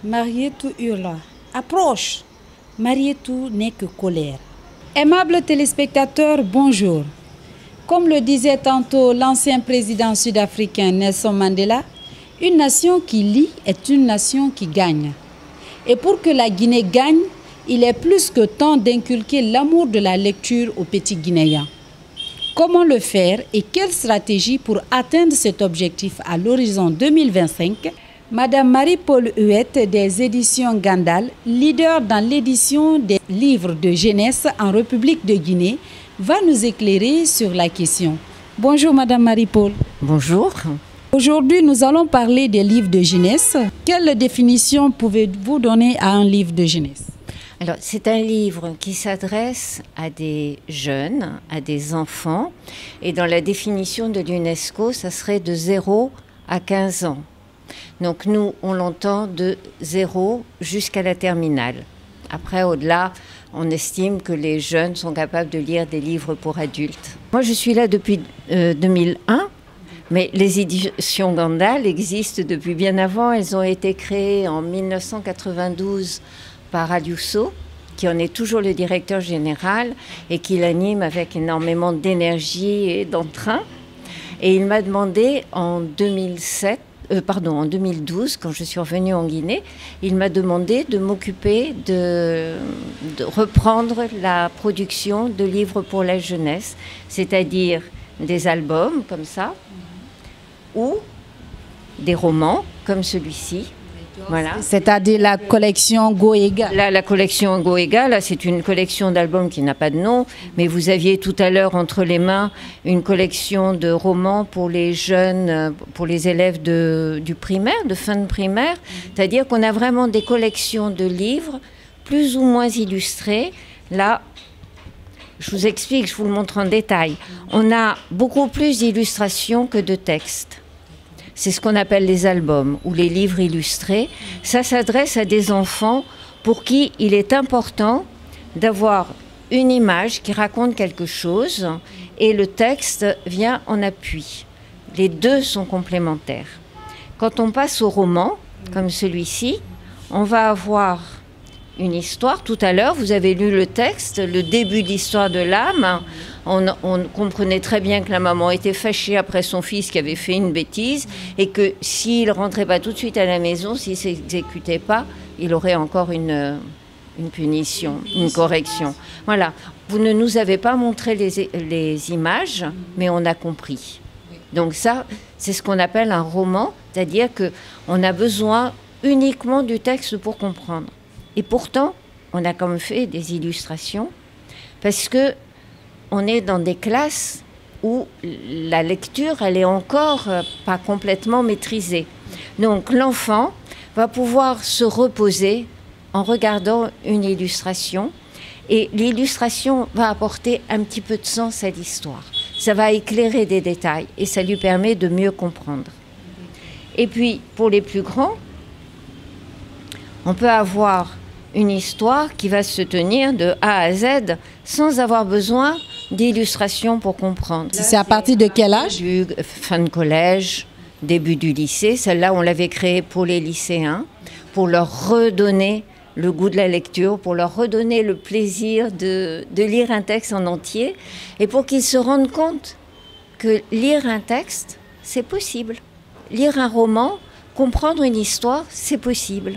Marietou hurla. Approche! Marietou n'est que colère. Aimables téléspectateurs, bonjour. Comme le disait tantôt l'ancien président sud-africain Nelson Mandela, une nation qui lit est une nation qui gagne. Et pour que la Guinée gagne, il est plus que temps d'inculquer l'amour de la lecture aux petits Guinéens. Comment le faire et quelle stratégie pour atteindre cet objectif à l'horizon 2025? Madame Marie-Paul Huette des éditions Gandal, leader dans l'édition des livres de jeunesse en République de Guinée, va nous éclairer sur la question. Bonjour Madame Marie-Paul. Bonjour. Aujourd'hui, nous allons parler des livres de jeunesse. Quelle définition pouvez-vous donner à un livre de jeunesse? Alors, c'est un livre qui s'adresse à des jeunes, à des enfants. Et dans la définition de l'UNESCO, ça serait de 0 à 15 ans. Donc nous, on l'entend de 0 jusqu'à la terminale. Après, au-delà, on estime que les jeunes sont capables de lire des livres pour adultes. Moi, je suis là depuis 2001, mais les éditions Gandal existent depuis bien avant. Elles ont été créées en 1992 par Aliousso, qui en est toujours le directeur général et qui l'anime avec énormément d'énergie et d'entrain. Et il m'a demandé en 2012, quand je suis revenue en Guinée, il m'a demandé de m'occuper de reprendre la production de livres pour la jeunesse, c'est-à-dire des albums comme ça, ou des romans comme celui-ci. Voilà. C'est-à-dire la collection Goega. Là, la collection Goega, là, c'est une collection d'albums qui n'a pas de nom, mais vous aviez tout à l'heure entre les mains une collection de romans pour les jeunes, pour les élèves du primaire, de fin de primaire. C'est-à-dire qu'on a vraiment des collections de livres plus ou moins illustrés. Là, je vous explique, je vous le montre en détail. On a beaucoup plus d'illustrations que de textes. C'est ce qu'on appelle les albums ou les livres illustrés. Ça s'adresse à des enfants pour qui il est important d'avoir une image qui raconte quelque chose et le texte vient en appui. Les deux sont complémentaires. Quand on passe au roman, comme celui-ci, on va avoir une histoire. Tout à l'heure, vous avez lu le texte, le début de l'histoire de l'âme. On comprenait très bien que la maman était fâchée après son fils qui avait fait une bêtise et que s'il ne rentrait pas tout de suite à la maison, s'il ne s'exécutait pas, il aurait encore une punition, une correction. Voilà. Vous ne nous avez pas montré les images, mais on a compris. Donc ça, c'est ce qu'on appelle un roman, c'est-à-dire qu'on a besoin uniquement du texte pour comprendre. Et pourtant, on a quand même fait des illustrations parce que on est dans des classes où la lecture, elle est encore pas complètement maîtrisée. Donc l'enfant va pouvoir se reposer en regardant une illustration et l'illustration va apporter un petit peu de sens à l'histoire. Ça va éclairer des détails et ça lui permet de mieux comprendre. Et puis, pour les plus grands, on peut avoir une histoire qui va se tenir de A à Z sans avoir besoin d'illustrations pour comprendre. C'est à partir de quel âge? Fin de collège, début du lycée. Celle-là, on l'avait créée pour les lycéens, pour leur redonner le goût de la lecture, pour leur redonner le plaisir de lire un texte en entier et pour qu'ils se rendent compte que lire un texte, c'est possible. Lire un roman, comprendre une histoire, c'est possible.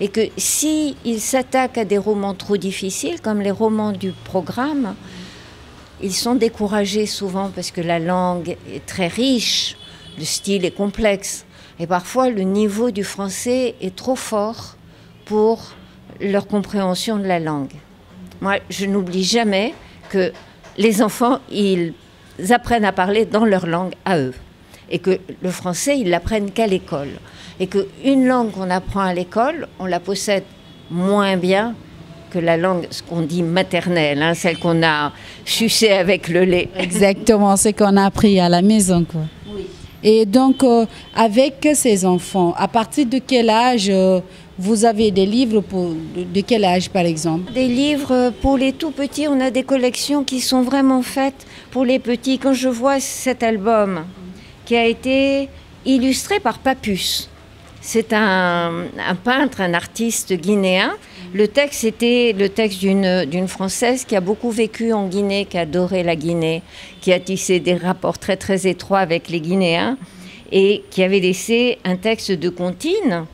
Et que s'ils s'attaquent à des romans trop difficiles, comme les romans du programme, ils sont découragés souvent parce que la langue est très riche, le style est complexe. Et parfois, le niveau du français est trop fort pour leur compréhension de la langue. Moi, je n'oublie jamais que les enfants, ils apprennent à parler dans leur langue à eux. Et que le français, ils l'apprennent qu'à l'école. Et qu'une langue qu'on apprend à l'école, on la possède moins bien que la langue, ce qu'on dit maternelle, hein, celle qu'on a sucée avec le lait. Exactement, ce qu'on a appris à la maison, quoi. Oui. Et donc, avec ces enfants, à partir de quel âge vous avez des livres de quel âge, par exemple? Des livres pour les tout petits, on a des collections qui sont vraiment faites pour les petits. Quand je vois cet album qui a été illustré par Papus, c'est un peintre, un artiste guinéen. Le texte, c'était le texte d'une Française qui a beaucoup vécu en Guinée, qui a adoré la Guinée, qui a tissé des rapports très très étroits avec les Guinéens et qui avait laissé un texte de comptine.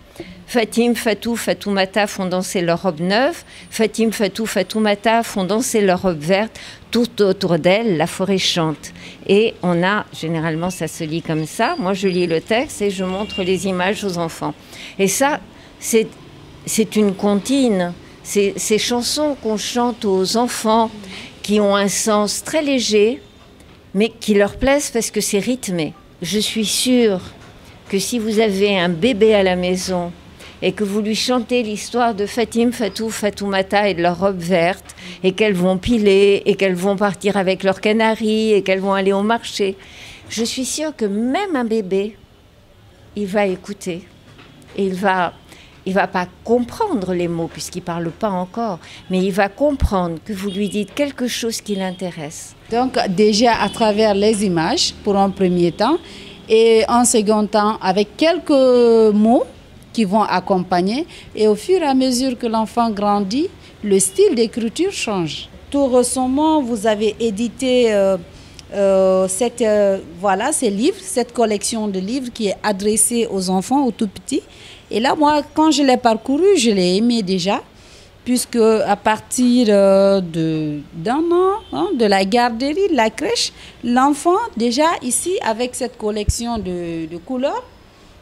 Fatim, Fatou, Fatoumata font danser leur robe neuve. Fatim, Fatou, Fatoumata font danser leur robe verte. Tout autour d'elle, la forêt chante. Et on a, généralement, ça se lit comme ça. Moi, je lis le texte et je montre les images aux enfants. Et ça, c'est une comptine. Ces chansons qu'on chante aux enfants qui ont un sens très léger, mais qui leur plaisent parce que c'est rythmé. Je suis sûre que si vous avez un bébé à la maison et que vous lui chantez l'histoire de Fatim, Fatou, Fatoumata et de leur robe verte, et qu'elles vont piler, et qu'elles vont partir avec leurs canaris, et qu'elles vont aller au marché, je suis sûre que même un bébé, il va écouter. Et il va pas comprendre les mots, puisqu'il ne parle pas encore, mais il va comprendre que vous lui dites quelque chose qui l'intéresse. Donc déjà à travers les images, pour un premier temps, et en second temps, avec quelques mots, qui vont accompagner, et au fur et à mesure que l'enfant grandit, le style d'écriture change. Tout récemment, vous avez édité ces livres, cette collection de livres qui est adressée aux enfants, aux tout petits. Et là, moi, quand je l'ai parcouru, je l'ai aimé déjà, puisque à partir d'un an, de la garderie, de la crèche, l'enfant, déjà ici, avec cette collection de couleurs,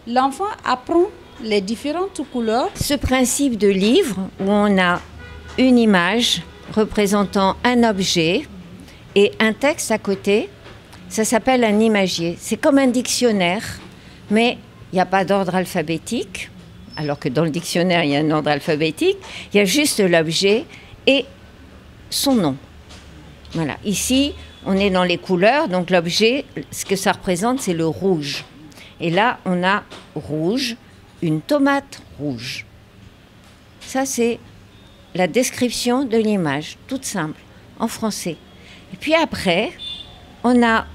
l'enfant apprend les différentes couleurs. Ce principe de livre où on a une image représentant un objet et un texte à côté, ça s'appelle un imagier. C'est comme un dictionnaire, mais il n'y a pas d'ordre alphabétique, alors que dans le dictionnaire, il y a un ordre alphabétique. Il y a juste l'objet et son nom. Voilà. Ici, on est dans les couleurs, donc l'objet, ce que ça représente, c'est le rouge. Et là, on a rouge, une tomate rouge. Ça, c'est la description de l'image, toute simple, en français. Et puis après, on a...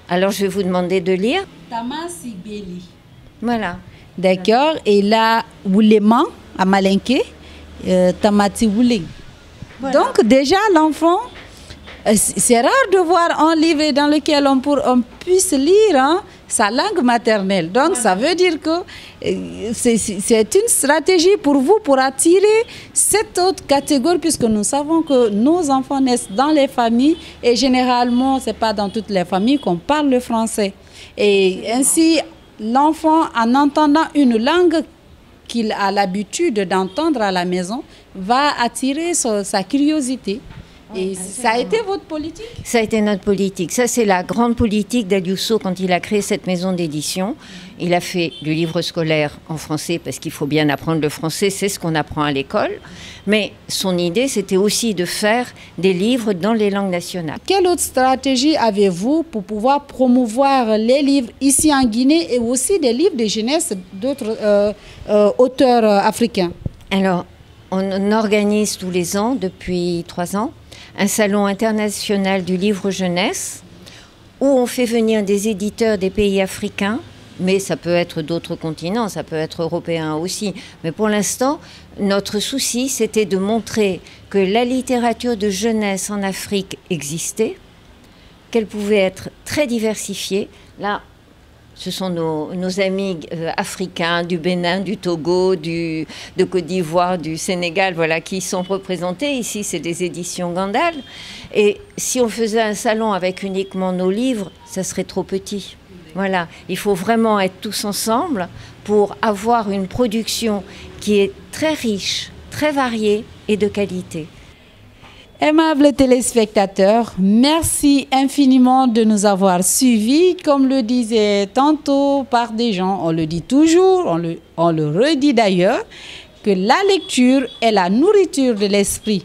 Alors, je vais vous demander de lire. Tamasi Beli. Voilà. D'accord. Et là, Wouleman, à Malinké, Tamati Wouling. Voilà. Donc, déjà, l'enfant, c'est rare de voir un livre dans lequel on puisse lire sa langue maternelle. Donc, voilà. Ça veut dire que c'est une stratégie pour vous pour attirer cette autre catégorie, puisque nous savons que nos enfants naissent dans les familles et généralement, ce n'est pas dans toutes les familles qu'on parle le français. Et ainsi, l'enfant, en entendant une langue qu'il a l'habitude d'entendre à la maison, va attirer sa curiosité. Et ça a été votre politique? Ça a été notre politique. Ça, c'est la grande politique d'Aliousso quand il a créé cette maison d'édition. Il a fait du livre scolaire en français parce qu'il faut bien apprendre le français, c'est ce qu'on apprend à l'école. Mais son idée, c'était aussi de faire des livres dans les langues nationales. Quelle autre stratégie avez-vous pour pouvoir promouvoir les livres ici en Guinée et aussi des livres de jeunesse d'autres auteurs africains? Alors, on organise tous les ans, depuis 3 ans, un salon international du livre jeunesse où on fait venir des éditeurs des pays africains, mais ça peut être d'autres continents, ça peut être européen aussi. Mais pour l'instant, notre souci, c'était de montrer que la littérature de jeunesse en Afrique existait, qu'elle pouvait être très diversifiée. Là, ce sont nos amis africains du Bénin, du Togo, de Côte d'Ivoire, du Sénégal, voilà, qui sont représentés. Ici, c'est des éditions Gandal. Et si on faisait un salon avec uniquement nos livres, ça serait trop petit. Voilà, il faut vraiment être tous ensemble pour avoir une production qui est très riche, très variée et de qualité. Aimables téléspectateurs, merci infiniment de nous avoir suivis. Comme le disait tantôt par des gens, on le dit toujours, on le redit d'ailleurs, que la lecture est la nourriture de l'esprit.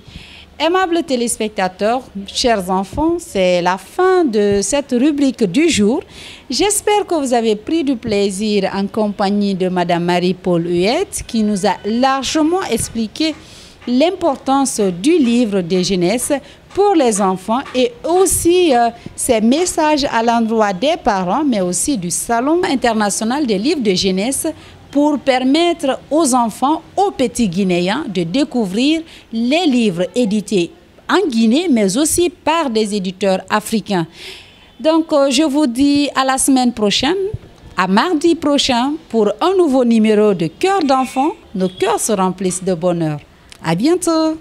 Aimables téléspectateurs, chers enfants, c'est la fin de cette rubrique du jour. J'espère que vous avez pris du plaisir en compagnie de Madame Marie-Paul Huette qui nous a largement expliqué l'importance du livre de jeunesse pour les enfants et aussi ces messages à l'endroit des parents, mais aussi du Salon international des livres de jeunesse pour permettre aux enfants, aux petits Guinéens, de découvrir les livres édités en Guinée, mais aussi par des éditeurs africains. Donc, je vous dis à la semaine prochaine, à mardi prochain, pour un nouveau numéro de Cœur d'enfant. Nos cœurs se remplissent de bonheur. À bientôt.